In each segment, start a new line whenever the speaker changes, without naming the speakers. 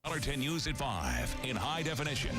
$10 News at 5 in high definition.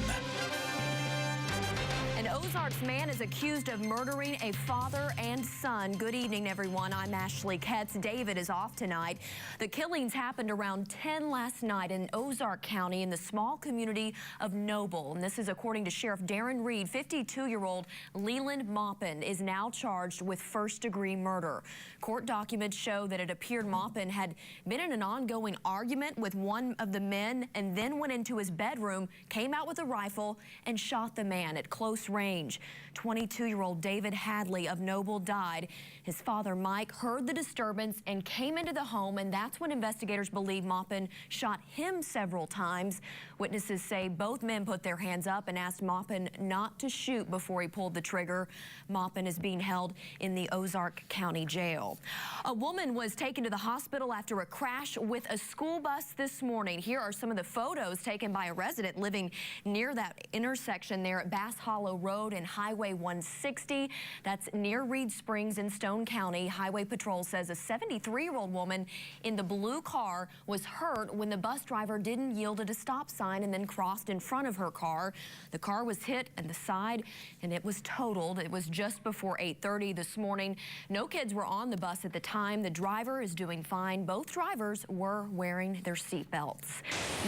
An Ozarks man is accused of murdering a father and son. Good evening, everyone. I'm Ashley Ketz. David is off tonight. The killings happened around 10 last night in Ozark County in the small community of Noble. And this is according to Sheriff Darren Reed. 52-year-old Leland Maupin is now charged with first-degree murder. Court documents show that it appeared Maupin had been in an ongoing argument with one of the men and then went into his bedroom, came out with a rifle, and shot the man at close range. 22-year-old David Hadley of Noble died. His father, Mike, heard the disturbance and came into the home, and that's when investigators believe Maupin shot him several times. Witnesses say both men put their hands up and asked Maupin not to shoot before he pulled the trigger. Maupin is being held in the Ozark County Jail. A woman was taken to the hospital after a crash with a school bus this morning. Here are some of the photos taken by a resident living near that intersection there at Bass Hollow Road and Highway 160. That's near Reed Springs in Stone County. Highway Patrol says a 73-year-old woman in the blue car was hurt when the bus driver didn't yield at a stop sign and then crossed in front of her car. The car was hit in the side and it was totaled. It was just before 8:30 this morning. No kids were on the bus at the time. The driver is doing fine. Both drivers were wearing their seatbelts.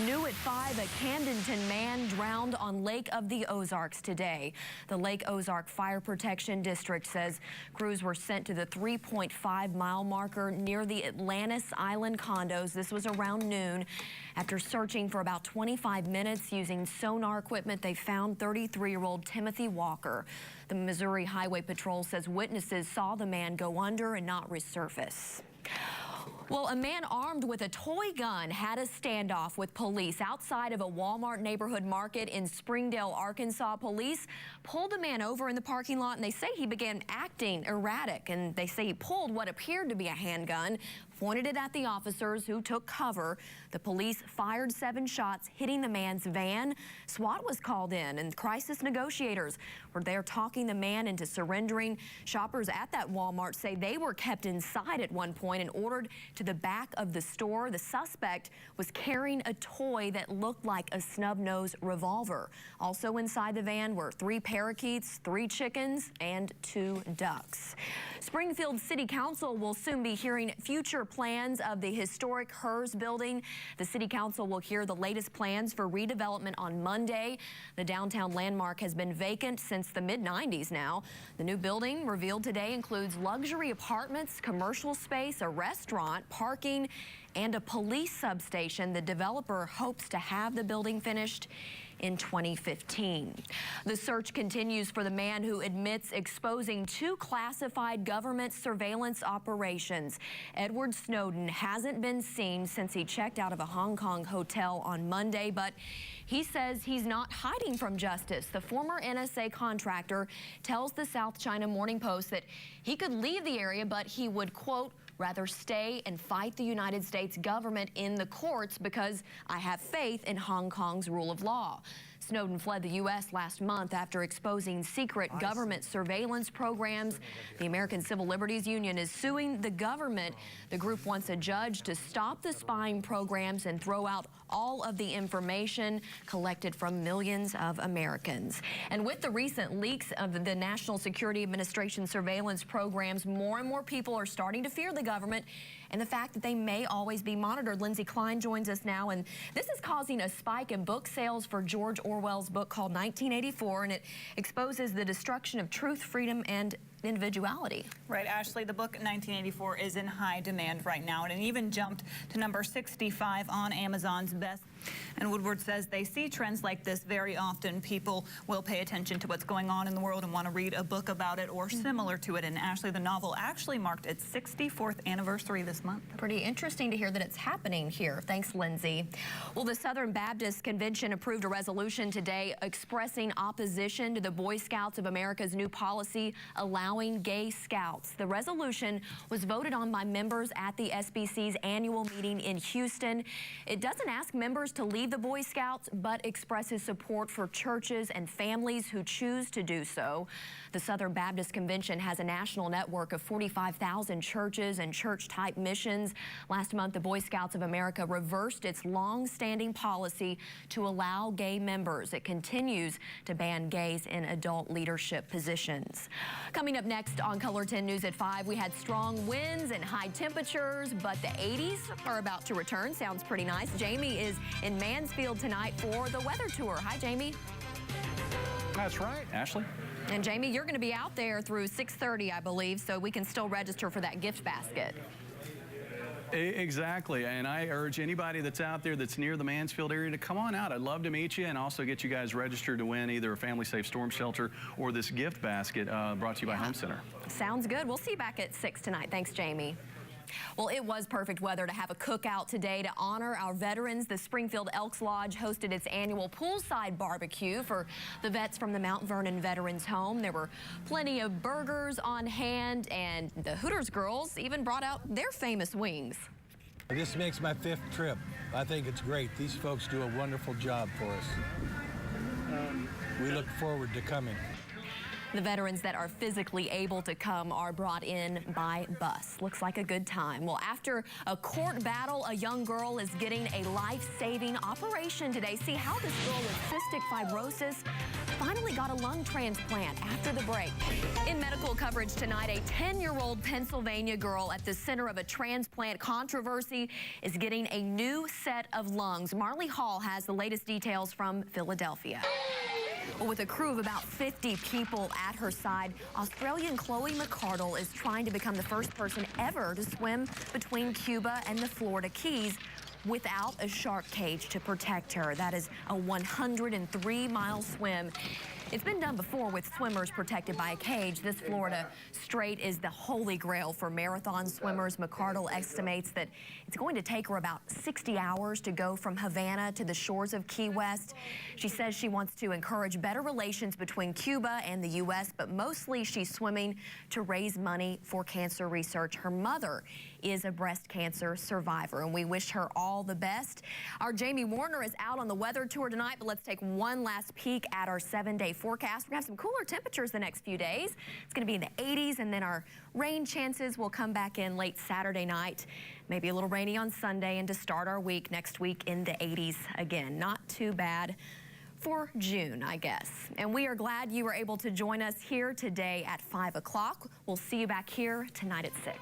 New at 5, a Camdenton man drowned on Lake of the Ozarks today. The Lake Ozark Fire Protection District says crews were sent to the 3.5-mile marker near the Atlantis Island condos. This was around noon. After searching for about 25 minutes using sonar equipment, they found 33-year-old Timothy Walker. The Missouri Highway Patrol says witnesses saw the man go under and not resurface. Well, a man armed with a toy gun had a standoff with police outside of a Walmart neighborhood market in Springdale, Arkansas. Police pulled the man over in the parking lot, and they say he began acting erratic, and they say he pulled what appeared to be a handgun, pointed it at the officers who took cover. The police fired 7 shots, hitting the man's van. SWAT was called in, and crisis negotiators were there talking the man into surrendering. Shoppers at that Walmart say they were kept inside at one point and ordered to the back of the store. The suspect was carrying a toy that looked like a snub-nose revolver. Also inside the van were 3 parakeets, 3 chickens, and 2 ducks. Springfield City Council will soon be hearing future plans of the historic HERS building. The City Council will hear the latest plans for redevelopment on Monday. The downtown landmark has been vacant since the mid-90s now. The new building revealed today includes luxury apartments, commercial space, a restaurant, parking, and a police substation. The developer hopes to have the building finished in 2015. The search continues for the man who admits exposing 2 classified government surveillance operations. Edward Snowden hasn't been seen since he checked out of a Hong Kong hotel on Monday, but he says he's not hiding from justice. The former NSA contractor tells the South China Morning Post that he could leave the area, but he would, quote, rather stay and fight the United States government in the courts because I have faith in Hong Kong's rule of law. Snowden fled the U.S. last month after exposing secret government surveillance programs. The American Civil Liberties Union is suing the government. The group wants a judge to stop the spying programs and throw out all of the information collected from millions of Americans. And with the recent leaks of the National Security Administration surveillance programs, more and more people are starting to fear the government and the fact that they may always be monitored. Lindsay Klein joins us now, and this is causing a spike in book sales for George Orwell's book called 1984, and it exposes the destruction of truth, freedom, and individuality.
Right, Ashley, the book 1984 is in high demand right now, and it even jumped to number 65 on Amazon's best. And Woodward says they see trends like this very often. People will pay attention to what's going on in the world and want to read a book about it or similar to it. And Ashley, the novel actually marked its 64th anniversary this month.
Pretty interesting to hear that it's happening here. Thanks, Lindsay. Well, the Southern Baptist Convention approved a resolution today expressing opposition to the Boy Scouts of America's new policy allowing allowing gay scouts. The resolution was voted on by members at the SBC's annual meeting in Houston. It doesn't ask members to leave the Boy Scouts, but expresses support for churches and families who choose to do so. The Southern Baptist Convention has a national network of 45,000 churches and church-type missions. Last month, the Boy Scouts of America reversed its long-standing policy to allow gay members. It continues to ban gays in adult leadership positions. Coming up next on Color 10 News at 5, we had strong winds and high temperatures, but the 80s are about to return. Sounds pretty nice. Jamie is in Mansfield tonight for the weather tour. Hi, Jamie.
That's right, Ashley.
And Jamie, you're going to be out there through 6:30, I believe, so we can still register for that gift basket.
Exactly, and I urge anybody that's out there that's near the Mansfield area to come on out. I'd love to meet you and also get you guys registered to win either a Family Safe Storm Shelter or this gift basket brought to you by Home Center.
Sounds good. We'll see you back at 6 tonight. Thanks, Jamie. Well, it was perfect weather to have a cookout today to honor our veterans. The Springfield Elks Lodge hosted its annual poolside barbecue for the vets from the Mount Vernon Veterans Home. There were plenty of burgers on hand, and the Hooters girls even brought out their famous wings.
This makes my 5th trip. I think it's great. These folks do a wonderful job for us. We look forward to coming.
The veterans that are physically able to come are brought in by bus. Looks like a good time. Well, after a court battle, a young girl is getting a life-saving operation today. See how this girl with cystic fibrosis finally got a lung transplant after the break. In medical coverage tonight, a 10-year-old Pennsylvania girl at the center of a transplant controversy is getting a new set of lungs. Marley Hall has the latest details from Philadelphia. With a crew of about 50 people at her side, Australian Chloe McCardle is trying to become the first person ever to swim between Cuba and the Florida Keys without a shark cage to protect her. That is a 103-mile swim. It's been done before with swimmers protected by a cage. This Florida Strait is the holy grail for marathon swimmers. McCardle estimates that it's going to take her about 60 hours to go from Havana to the shores of Key West. She says she wants to encourage better relations between Cuba and the U.S., but mostly she's swimming to raise money for cancer research. Her mother is a breast cancer survivor, and we wish her all the best. Our Jamie Warner is out on the weather tour tonight, but let's take one last peek at our 7-day forecast. We're going to have some cooler temperatures the next few days. It's going to be in the 80s, and then our rain chances will come back in late Saturday night. Maybe a little rainy on Sunday, and to start our week next week in the 80s again. Not too bad for June, I guess. And we are glad you were able to join us here today at 5 o'clock. We'll see you back here tonight at 6.